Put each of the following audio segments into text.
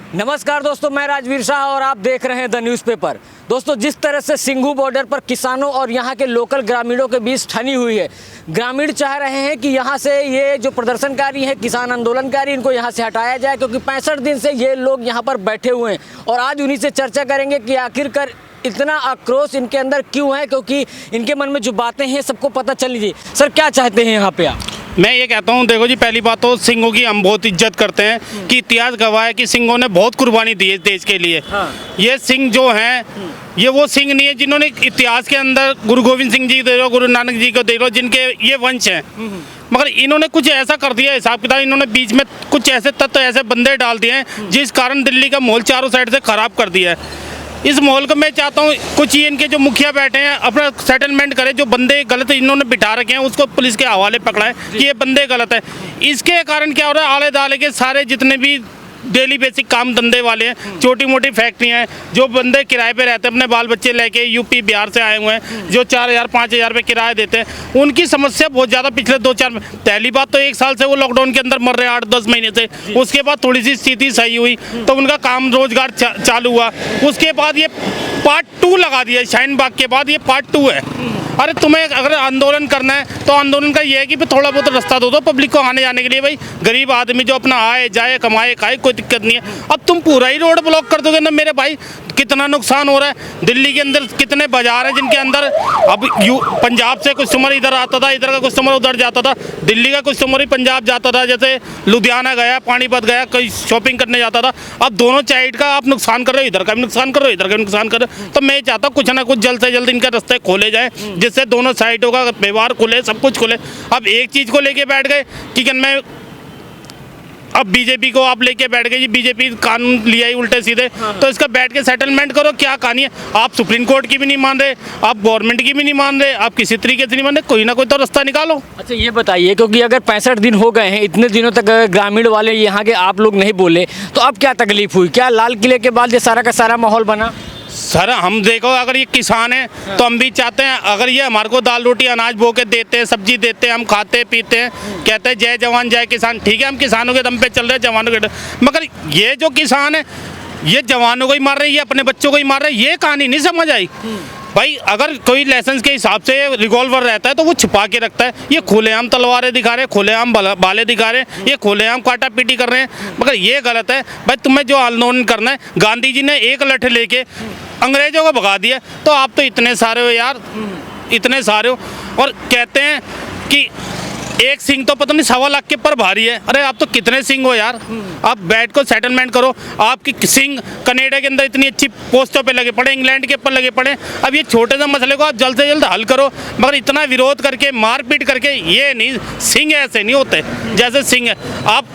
नमस्कार दोस्तों, मैं राजवीर शाह और आप देख रहे हैं द न्यूज़पेपर। दोस्तों, जिस तरह से सिंघू बॉर्डर पर किसानों और यहाँ के लोकल ग्रामीणों के बीच ठनी हुई है, ग्रामीण चाह रहे हैं कि यहाँ से ये जो प्रदर्शनकारी हैं, किसान आंदोलनकारी, इनको यहाँ से हटाया जाए, क्योंकि 65 दिन से ये लोग यहाँ पर बैठे हुए हैं। और आज उन्हीं से चर्चा करेंगे कि आखिरकार इतना आक्रोश इनके अंदर क्यों है, क्योंकि इनके मन में जो बातें हैं सबको पता चल लीजिए। सर, क्या चाहते हैं यहाँ पे आप? मैं ये कहता हूँ, देखो जी, पहली बात तो सिंघों की हम बहुत इज्जत करते हैं कि इतिहास गवाह है कि सिंघों ने बहुत कुर्बानी दी है देश के लिए। ये सिंह जो हैं, ये वो सिंह नहीं है जिन्होंने इतिहास के अंदर गुरु गोविंद सिंह जी दे लो, गुरु नानक जी को दे लो, जिनके ये वंश हैं, मगर इन्होंने कुछ ऐसा कर दिया हिसाब किताब। इन्होंने बीच में कुछ ऐसे तत्व, ऐसे बंदे डाल दिए हैं जिस कारण दिल्ली का माहौल चारों साइड से खराब कर दिया है। इस माहौल को मैं चाहता हूँ कुछ ये इनके जो मुखिया बैठे हैं अपना सेटलमेंट करें। जो बंदे गलत इन्होंने बिठा रखे हैं उसको पुलिस के हवाले पकड़ाएं कि ये बंदे गलत है। इसके कारण क्या हो रहा है, आले दाले के सारे जितने भी डेली बेसिक काम धंधे वाले हैं, छोटी मोटी फैक्ट्रियाँ हैं, जो बंदे किराए पे रहते हैं अपने बाल बच्चे लेके, यूपी बिहार से आए हुए हैं, जो 4,000 5,000 रुपये किराया देते हैं, उनकी समस्या बहुत ज़्यादा पिछले 2-4 पहली बात तो 1 साल से वो लॉकडाउन के अंदर मर रहे हैं, 8-10 महीने से। उसके बाद थोड़ी सी स्थिति सही हुई तो उनका काम रोजगार चालू हुआ। उसके बाद ये पार्ट 2 लगा दिया, शाहीन बाग के बाद ये पार्ट 2 है। अरे तुम्हें अगर आंदोलन करना है तो आंदोलन का ये है कि थोड़ा बहुत रास्ता दो पब्लिक को आने जाने के लिए। भाई गरीब आदमी जो अपना आए जाए, कमाए खाए, कोई दिक्कत नहीं है। अब तुम पूरा ही रोड ब्लॉक कर दोगे ना मेरे भाई, कितना नुकसान हो रहा है। दिल्ली के अंदर कितने बाजार हैं जिनके अंदर अब पंजाब से कस्टमर इधर आता था, इधर का कस्टमर उधर जाता था, दिल्ली का कस्टमर ही पंजाब जाता था, जैसे लुधियाना गया, पानीपत गया, कहीं शॉपिंग करने जाता था। अब दोनों साइड का आप नुकसान कर रहे हो, इधर का भी नुकसान कर रहे हो, इधर का भी नुकसान कर रहे हो। तो मैं चाहता हूँ कुछ ना कुछ जल्द से जल्द इनके रास्ते खोले जाए, जिससे दोनों साइडों का व्यवहार खुले, सब कुछ खुले। अब एक चीज़ को लेके बैठ गए कि मैं अब बीजेपी को आप लेके बैठ गए जी, बीजेपी कानून लिया ही उल्टे सीधे। तो इसका बैठ के सेटलमेंट करो, क्या कहानी है। आप सुप्रीम कोर्ट की भी नहीं मान रहे, आप गवर्नमेंट की भी नहीं मान रहे, आप किसी तरीके से नहीं मान रहे, कोई ना कोई तो रास्ता निकालो। अच्छा, ये बताइए, क्योंकि अगर 65 दिन हो गए हैं, इतने दिनों तक ग्रामीण वाले यहाँ के आप लोग नहीं बोले, तो अब क्या तकलीफ हुई? क्या लाल किले के बाद ये सारा का सारा माहौल बना? सर, हम देखो, अगर ये किसान है तो हम भी चाहते हैं, अगर ये हमारे को दाल रोटी अनाज बो के देते हैं, सब्जी देते हैं, हम खाते पीते हैं, कहते हैं जय जवान जय किसान। ठीक है, हम किसानों के दम पे चल रहे हैं, जवानों के मगर ये जो किसान है ये जवानों को ही मार रहे हैं, ये अपने बच्चों को ही मार रहे हैं। ये कहानी नहीं समझ आई भाई। अगर कोई लाइसेंस के हिसाब से रिवॉल्वर रहता है तो वो छुपा के रखता है। ये खुलेआम तलवारें दिखा रहे हैं, खुलेआम बाले दिखा रहे हैं, ये खुलेआम काटा पीटी कर रहे हैं, मगर ये गलत है भाई। तुम्हें जो आंदोलन करना है, गांधी जी ने एक लठ लेके अंग्रेजों को भगा दिया, तो आप तो इतने सारे हो यार, इतने सारे हो। और कहते हैं कि एक सिंह तो पता नहीं 1.25 लाख के पर भारी है। अरे आप तो कितने सिंह हो यार, आप बैठ को सेटलमेंट करो। आपकी सिंह कनाडा के अंदर इतनी अच्छी पोस्टों पे लगे पड़े, इंग्लैंड के ऊपर लगे पड़े। अब ये छोटे से मसले को आप जल्द से जल्द हल करो, मगर इतना विरोध करके मारपीट करके ये नहीं। सिंह ऐसे नहीं होते जैसे सिंह है। आप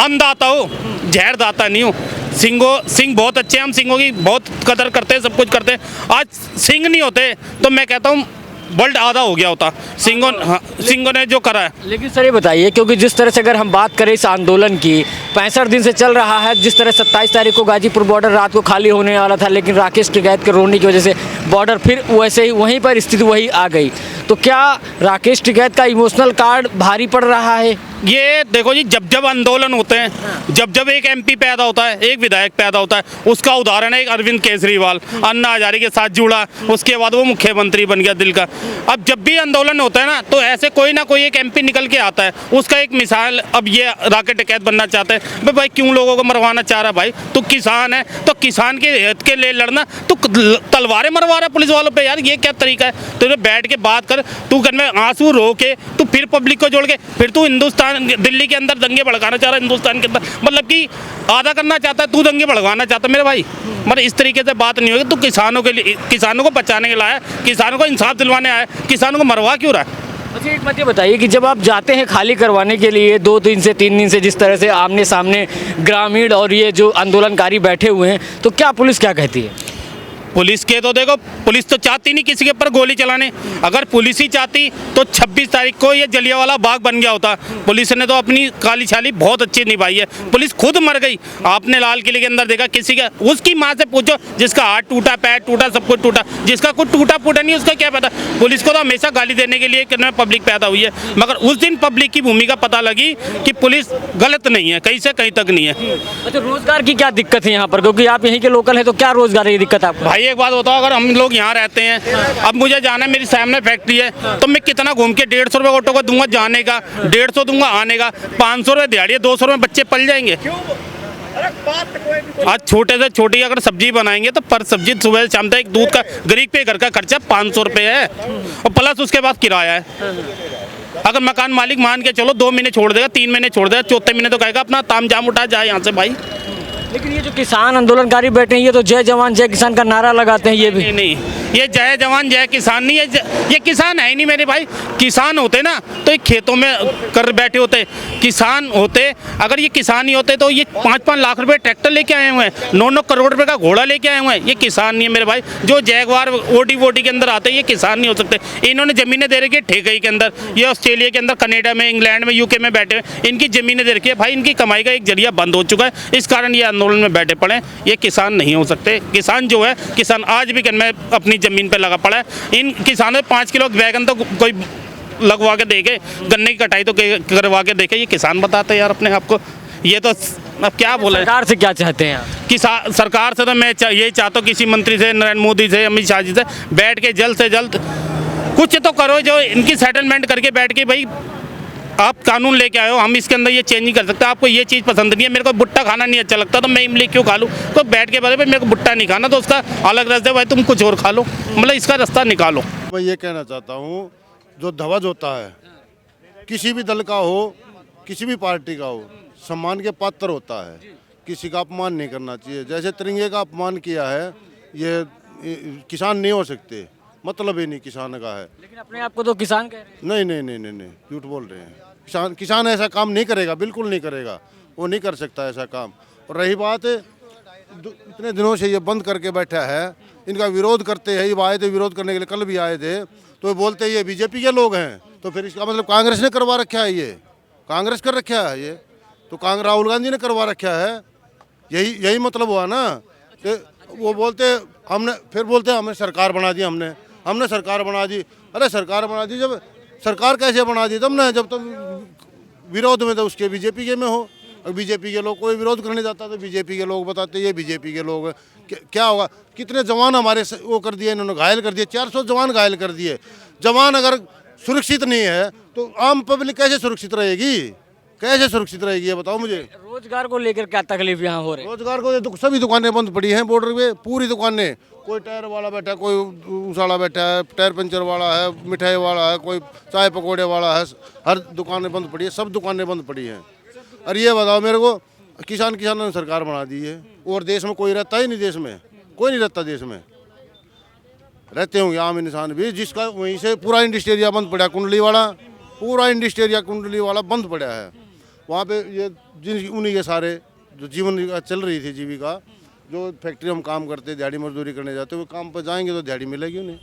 अन्नदाता हो, जहरदाता नहीं हो। सिंह बहुत अच्छे हैं, हम सिंहों की बहुत कदर करते हैं, सब कुछ करते हैं। आज सिंह नहीं होते तो मैं कहता हूँ वर्ल्ड आधा हो गया होता सिंघों ने जो करा है। लेकिन सर, ये बताइए, क्योंकि जिस तरह से अगर हम बात करें इस आंदोलन की, 65 दिन से चल रहा है। जिस तरह 27 तारीख को गाजीपुर बॉर्डर रात को खाली होने वाला था, लेकिन राकेश टिकैत के रोने की वजह से बॉर्डर फिर वैसे ही वहीं पर स्थिति वही आ गई। तो क्या राकेश टिकैत का इमोशनल कार्ड भारी पड़ रहा है? ये देखो जी, जब जब आंदोलन होते हैं, जब जब एक एमपी पैदा होता है, एक विधायक पैदा होता है, उसका उदाहरण है अरविंद केजरीवाल, अन्ना हजारे के साथ जुड़ा, उसके बाद वो मुख्यमंत्री बन गया दिल का। अब जब भी आंदोलन होता है ना, तो ऐसे कोई ना कोई एक एमपी निकल के आता है। उसका एक मिसाल, अब ये राकेश टिकैत बनना चाहते हैं। भाई क्यों लोगों को मरवाना चाह रहा? भाई तू किसान है तो किसान के हित के लिए लड़ना, तू तलवारें मरवा रहा पुलिस वालों पे यार, ये क्या तरीका है? तो बैठ के बात कर, तू घर में आंसू रो के, तू फिर पब्लिक को जोड़ के, फिर तू हिंदुस्तान दिल्ली के अंदर दंगे भड़काना चाह रहा है, हिंदुस्तान के अंदर, मतलब कि आधा करना चाहता है, तू दंगे भड़काना चाहता है मेरे भाई। मतलब इस तरीके से बात नहीं होगी। तू किसानों के लिए, किसानों को बचाने के लिए आया, किसानों को इंसाफ दिलवाने आया, किसानों को मरवा क्यों रहा है? अच्छा, एक बात ये बताइए कि जब आप जाते हैं खाली करवाने के लिए 2 दिन से 3 दिन से, जिस तरह से आमने सामने ग्रामीण और ये जो आंदोलनकारी बैठे हुए हैं, तो क्या पुलिस क्या कहती है? पुलिस के तो देखो, पुलिस तो चाहती नहीं किसी के ऊपर गोली चलाने। अगर पुलिस ही चाहती तो 26 तारीख को ये जलियांवाला बाग बन गया होता। पुलिस ने तो अपनी काली छाली बहुत अच्छी निभाई है। पुलिस खुद मर गई। आपने लाल किले के अंदर देखा, किसी का, उसकी माँ से पूछो जिसका हाथ टूटा, पैर टूटा, सब कुछ टूटा, जिसका कुछ टूटा फूटा नहीं उसका क्या पता। पुलिस को तो हमेशा गाली देने के लिए पब्लिक पैदा हुई है, मगर उस दिन पब्लिक की भूमिका पता लगी कि पुलिस गलत नहीं है, कहीं से कहीं तक नहीं है। अच्छा, रोजगार की क्या दिक्कत है यहाँ पर, क्योंकि आप यहीं के लोकल हैं, तो क्या रोजगार की दिक्कत है आपको? भाई एक बात बताओ, अगर हम लोग यहाँ रहते हैं, अब मुझे जाना है, मेरी सामने फैक्ट्री है, तो मैं कितना घूम के 150 रुपये ऑटो को दूंगा जाने का, 150 दूंगा आने का, 500 रुपये दिहाड़ी, 200 रुपये बच्चे पल जाएंगे। आज छोटे से छोटी अगर सब्जी बनाएंगे तो पर सब्जी सुबह से शाम तक एक दूध का गरीब पे घर का खर्चा 500 रुपये है, और प्लस उसके बाद किराया है। अगर मकान मालिक मान के चलो 2 महीने छोड़ देगा, 3 महीने छोड़ देगा, चौथे महीने तो कहेगा अपना ताम जाम उठा जाए यहाँ से भाई। लेकिन ये जो किसान आंदोलनकारी बैठे हैं, ये तो जय जवान जय किसान का नारा लगाते हैं। ये भी नहीं, ये जय जवान जय किसान नहीं है, ये किसान है ही नहीं मेरे भाई। किसान होते ना तो ये खेतों में कर बैठे होते, किसान होते। अगर ये किसान ही होते तो ये 5-5 लाख रुपए ट्रैक्टर लेके आए हुए हैं, 9-9 करोड़ रुपए का घोड़ा लेके आए हुए हैं। ये किसान नहीं है मेरे भाई। जो जैगवार ओडी के अंदर आते हैं, ये किसान नहीं हो सकते। इन्होंने जमीनें दे रखी है ठेके के अंदर, ये ऑस्ट्रेलिया के अंदर, कनेडा में, इंग्लैंड में, यूके में बैठे हुए, इनकी जमीनें दे रखी है भाई। इनकी कमाई का एक जरिया बंद हो चुका है, इस कारण ये आंदोलन में बैठे पड़े। ये किसान नहीं हो सकते। किसान जो है, किसान आज भी में अपनी जमीन पे लगा पड़ा है। इन किसानों 5 किलो बैगन तो कोई लगवा के देखे, गन्ने की कटाई तो करवा के देखे, ये किसान बताते हैं यार अपने आप को। ये तो अब क्या बोले, सरकार से क्या चाहते हैं आप? किसान सरकार से तो मैं यही चाहता हूँ, किसी मंत्री से, नरेंद्र मोदी से, अमित शाह जी से बैठ के जल्द से जल्द कुछ तो करो, जो इनकी सेटलमेंट करके बैठ के, भाई आप कानून लेके आए हो, हम इसके अंदर ये चेंज नहीं कर सकते। आपको ये चीज़ पसंद नहीं है, मेरे को भुट्टा खाना नहीं अच्छा लगता तो मैं इमली क्यों खा लूँ? तो बैठ के बोले भाई मेरे को भुट्टा नहीं खाना, तो उसका अलग रास्ता, भाई तुम कुछ और खा लो, मतलब इसका रास्ता निकालो। मैं ये कहना चाहता हूँ, जो ध्वज होता है किसी भी दल का हो, किसी भी पार्टी का हो, सम्मान के पात्र होता है। किसी का अपमान नहीं करना चाहिए। जैसे तिरंगे का अपमान किया है, ये किसान नहीं हो सकते, मतलब ही नहीं किसान का है। लेकिन अपने आप को तो किसान कह रहे हैं। नहीं, झूठ बोल रहे हैं। किसान ऐसा काम नहीं करेगा, बिल्कुल नहीं करेगा, वो नहीं कर सकता ऐसा काम। और रही बात, इतने दिनों से ये बंद करके बैठा है, इनका विरोध करते हैं। ये आए थे विरोध करने के लिए, कल भी आए थे, तो बोलते हैं ये बीजेपी के लोग हैं, तो फिर इसका मतलब कांग्रेस ने करवा रखा है, ये कांग्रेस कर रखा है, ये तो राहुल गांधी ने करवा रखा है। यही मतलब हुआ ना। तो वो बोलते हमने, फिर बोलते हमें सरकार बना दी, हमने सरकार बना दी। अरे सरकार बना दी, जब सरकार कैसे बना दी तुमने, जब तुम विरोध में तो उसके बीजेपी के में हो। और बीजेपी के लोग, कोई विरोध करने जाता तो बीजेपी के लोग बताते ये बीजेपी के लोग। क्या होगा? कितने जवान हमारे वो कर दिए इन्होंने, घायल कर दिए, 400 जवान घायल कर दिए। जवान अगर सुरक्षित नहीं है तो आम पब्लिक कैसे सुरक्षित रहेगी? कैसे सुरक्षित रहेगी ये बताओ मुझे। रोजगार को लेकर क्या तकलीफ यहाँ हो रही है? रोजगार को सभी दुकानें बंद पड़ी हैं बॉर्डर पे, पूरी दुकानें। कोई टायर वाला बैठा है, कोई उसाला बैठा है, टायर पंचर वाला है, मिठाई वाला है, कोई चाय पकौड़े वाला है, हर दुकानें बंद पड़ी है, सब दुकानें बंद पड़ी हैं। और ये बताओ मेरे को, किसानों ने सरकार बना दी है, और देश में कोई रहता ही नहीं, देश में कोई नहीं रहता। देश में रहते होंगे आम इंसान भी, जिसका वहीं से पूरा इंडस्ट्रिया बंद पड़ा, कुंडली वाला, पूरा इंडस्ट्रिया कुंडली वाला बंद पड़ा है। वहाँ पे ये उन्हीं के सारे जो जीवन चल रही थी, जीविका, जो फैक्ट्री हम काम करते, दिहाड़ी मजदूरी करने जाते, वो काम पर जाएंगे तो दिहाड़ी मिलेगी उन्हें।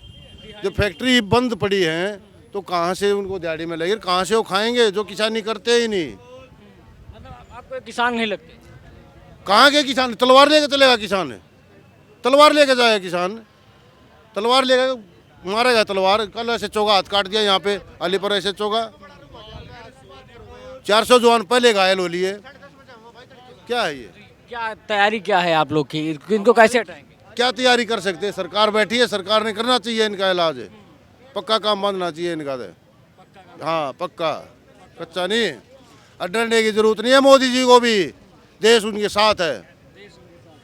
जब फैक्ट्री बंद पड़ी है तो कहाँ से उनको दिहाड़ी मिलेगी, कहाँ से वो खाएंगे जो किसानी करते ही नहीं। मतलब आपको किसान नहीं लगते? कहाँ के किसान? तलवार लेके चलेगा किसान, तलवार लेके जाएगा किसान, तलवार लेके मारेगा तलवार। कल ऐसे चौगा हाथ काट दिया यहाँ पे अलीपुर, ऐसे चौगा 400 जवान पहले घायल हो लिए। क्या है ये? क्या तैयारी क्या है आप लोग की, इनको कैसे हटाएंगे? क्या तैयारी कर सकते हैं? सरकार बैठी है, सरकार ने करना चाहिए इनका इलाज, पक्का काम बांधना चाहिए इनका। हाँ पक्का, कच्चा नहीं। डरने की जरूरत नहीं है मोदी जी को भी, देश उनके साथ है,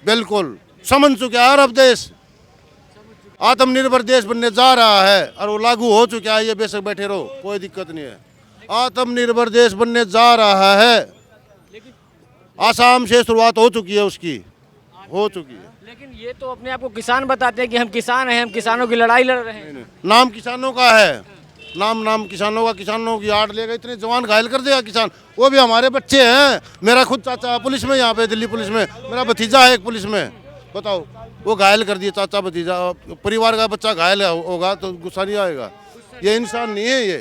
बिल्कुल समझ चुका है। अब देश आत्मनिर्भर देश बनने जा रहा है और वो लागू हो चुका है। ये बेशक बैठे रहो, कोई दिक्कत नहीं है। आत्मनिर्भर देश बनने जा रहा है। आसाम से शुरुआत हो चुकी है उसकी, हो चुकी है। लेकिन ये तो अपने आप को किसान बताते हैं कि हम किसान हैं, हम किसानों की लड़ाई लड़ रहे हैं। नाम किसानों का है, नाम किसानों का, किसानों की आड़ लेगा, इतने जवान घायल कर देगा किसान। वो भी हमारे बच्चे हैं। मेरा खुद चाचा पुलिस में, यहाँ पे दिल्ली पुलिस में, मेरा भतीजा है एक पुलिस में, बताओ, वो घायल कर दिए चाचा भतीजा, परिवार का बच्चा घायल होगा तो गुस्सा नहीं आएगा? ये इंसान नहीं है ये।